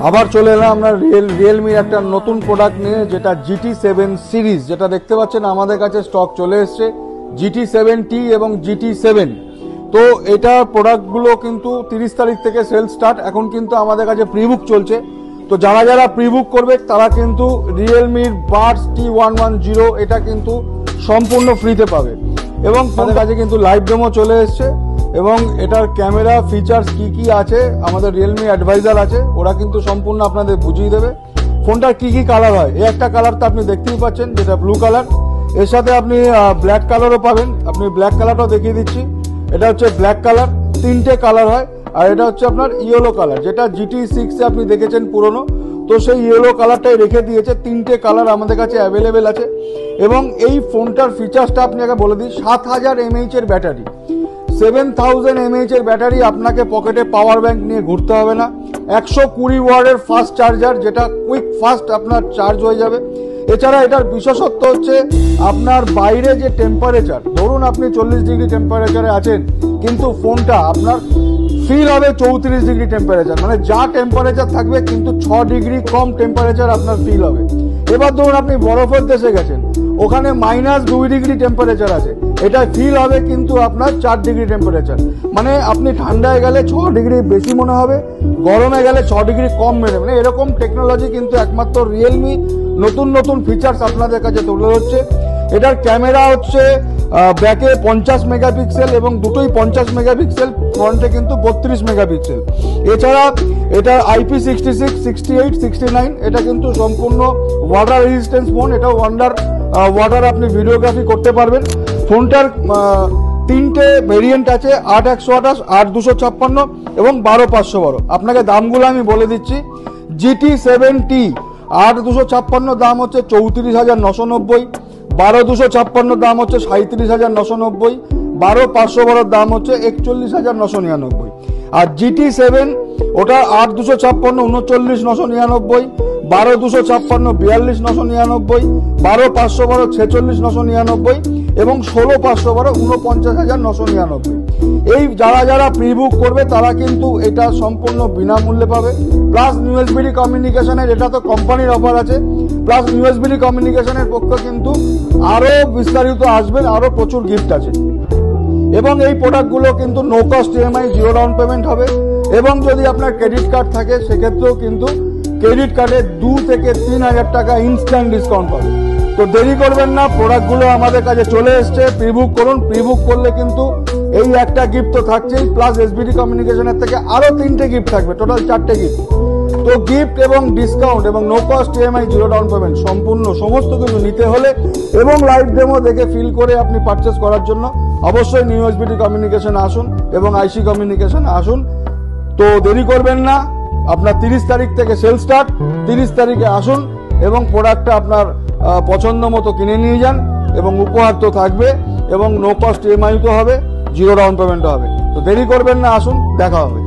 আবার চলে এলাম আমরা রিয়েলমির একটা নতুন প্রোডাক্ট নিয়ে, যেটা GT7 সিরিজ। যেটা দেখতে পাচ্ছেন আমাদের কাছে স্টক চলে এসছে GT7T এবং GT7। তো এটা প্রোডাক্টগুলো কিন্তু 30 তারিখ থেকে সেল স্টার্ট। এখন কিন্তু আমাদের কাছে প্রিবুক চলছে। তো যারা যারা প্রিবুক করবে তারা কিন্তু রিয়েলমির বাডস T110 এটা কিন্তু সম্পূর্ণ ফ্রিতে পাবে। এবং আমাদের কাছে কিন্তু লাইভ ডেমো চলে এসছে এবং এটার ক্যামেরা ফিচার্স কি কি আছে আমাদের রিয়েলমি অ্যাডভাইজার আছে, ওরা কিন্তু সম্পূর্ণ আপনাদের বুঝিয়ে দেবে। ফোনটার কি কি কালার হয়, এই একটা কালার তো আপনি দেখতেই পাচ্ছেন যেটা ব্লু কালার, এর সাথে আপনি ব্ল্যাক কালারও পাবেন। আপনি ব্ল্যাক কালারটাও দেখিয়ে দিচ্ছি। এটা হচ্ছে ব্ল্যাক কালার, তিনটে কালার হয়। আর এটা হচ্ছে আপনার ইয়েলো কালার, যেটা GT6 এ আপনি দেখেছেন পুরনো, তো সেই ইয়েলো কালারটাই রেখে দিয়েছে। তিনটে কালার আমাদের কাছে অ্যাভেলেবেল আছে। এবং এই ফোনটার ফিচার্সটা আপনাকে বলে দিই, 7000 mAh এর ব্যাটারি, 7000 mAh এর ব্যাটারি। আপনাকে পকেটে পাওয়ার ব্যাংক নিয়ে ঘুরতে হবে না। 120 ওয়াটের ফাস্ট চার্জার, যেটা কুইক ফাস্ট আপনার চার্জ হয়ে যাবে। এছাড়া এটার বিশেষত্ব হচ্ছে আপনার বাইরে যে টেম্পারেচার, ধরুন আপনি 40 ডিগ্রি টেম্পারেচারে আছেন, কিন্তু ফোনটা আপনার ফিল হবে 34 ডিগ্রি টেম্পারেচার, মানে যা টেম্পারেচার থাকবে কিন্তু 6 ডিগ্রি কম টেম্পারেচার আপনার ফিল হবে। এবার ধরুন আপনি বরফের দেশে গেছেন, ওখানে -2 ডিগ্রি টেম্পারেচার আছে, এটা ফিল হবে কিন্তু আপনার 4 ডিগ্রি টেম্পারেচার। মানে আপনি ঠান্ডায় গেলে 6 ডিগ্রি বেশি মনে হবে, গরমে গেলে 6 ডিগ্রি কম মেনে। মানে এরকম টেকনোলজি কিন্তু একমাত্র রিয়েলমি নতুন নতুন ফিচার্স আপনাদের কাছে তুলে ধরছে। এটার ক্যামেরা হচ্ছে ব্যাকে 50 মেগাপিক্সেল এবং দুটোই 50 মেগাপিক্সেল, ফ্রন্টে কিন্তু 32 মেগাপিক্সেল। এছাড়া এটার IP66, 68, 69 এটা কিন্তু সম্পূর্ণ ওয়াটার রেজিস্ট্যান্স ফোন। এটাও ওয়াটার আপনি ভিডিওগ্রাফি করতে পারবেন। ফোনটার তিনটে ভেরিয়েন্ট আছে, 8128, 8256 এবং 12512। আপনাকে দামগুলো আমি বলে দিচ্ছি। GT7T 8256 দাম হচ্ছে 34,990, 12256 দাম হচ্ছে 37,990, 12512 দাম হচ্ছে 41,999। আর GT7 ওটা 8256 39,999, 12256 42,999, 12512 46,999 এবং 16512 49,999। এই যারা যারা প্রিবুক করবে তারা কিন্তু এটা সম্পূর্ণ বিনামূল্যে পাবে। প্লাস ইউএসবি কমিউনিকেশনের, এটা তো কোম্পানির অফার আছে, প্লাস ইউএসবি কমিউনিকেশনের পক্ষে কিন্তু আরো বিস্তারিত আসবেন, আরো প্রচুর গিফট আছে। এবং এই প্রোডাক্টগুলো কিন্তু no cost EMI, 0 down payment হবে। এবং যদি আপনার ক্রেডিট কার্ড থাকে সেক্ষেত্রেও কিন্তু ক্রেডিট কার্ডে 2 থেকে 3,000 টাকা ইনস্ট্যান্ট ডিসকাউন্ট পাবে। তো দেরি করবেন না, প্রোডাক্টগুলো আমাদের কাছে চলে এসছে, প্রিবুক করুন। প্রিবুক করলে কিন্তু এই একটা গিফট তো থাকছেই, প্লাস এসবিডি কমিউনিকেশনের থেকে আরো 3টে গিফট থাকবে, টোটাল 4টে গিফট। তো গিফট এবং ডিসকাউন্ট এবং no cost EMI, 0 down payment সম্পূর্ণ সমস্ত কিছু নিতে হলে এবং লাইভ ডেমো দেখে ফিল করে আপনি পারচেস করার জন্য অবশ্যই নিউ এসবিডি কমিউনিকেশন আসুন এবং IC কমিউনিকেশন আসুন। তো দেরি করবেন না, আপনার 30 তারিখ থেকে সেল স্টার্ট। 30 তারিখে আসুন এবং প্রোডাক্টটা আপনার পছন্দ মতো কিনে নিয়ে যান। এবং উপহার তো থাকবে এবং নো কস্ট EMI তো হবে, 0 ডাউন পেমেন্ট হবে। তো দেরি করবেন না, আসুন, দেখা হবে।